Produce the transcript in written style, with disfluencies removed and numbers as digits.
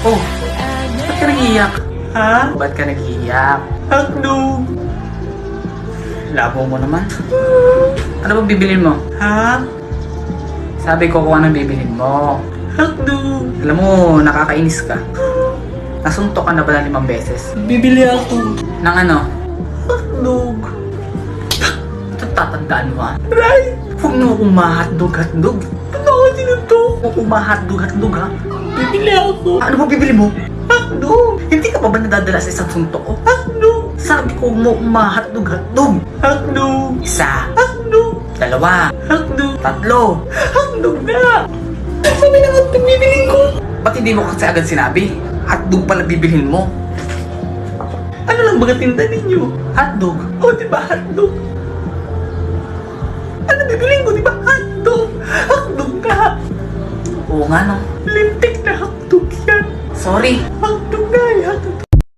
Oh, ba't ka nag-iiyak? Ha? Ba't ka nag-iiyak? Hotdog! Labo mo naman. Ano ba bibilin mo? Ha? Sabi ko kung anong bibilin mo. Hotdog! Alam mo, nakakainis ka. Nasuntok ka na ba ng 5 beses? Bibili ako. Ng ano? Hotdog. Ito tatandaan mo ha? Right! Huwag mo akong ma-hotdog. Ano sinuntok? Huwag akong ma-hotdog ha? Bibili ako. Ano ba bibili mo? Hotdog! Hindi ka pa ba nadadala sa isang suntok ko? Hotdog! Sabi ko mo ma-hotdog. Hotdog! Isa. Hotdog! 2. Hotdog! 3. Hotdog na! Sabi na hotdog bibilin ko. Ba't hindi mo kasi agad sinabi? Hotdog pala bibilhin mo. Ano lang baga tinda ninyo? Hotdog? O diba hotdog? Ano bibilin ko diba hotdog? Hotdog ka! Oo nga no. Lintik na hotdog yan. Sorry. Hotdog na!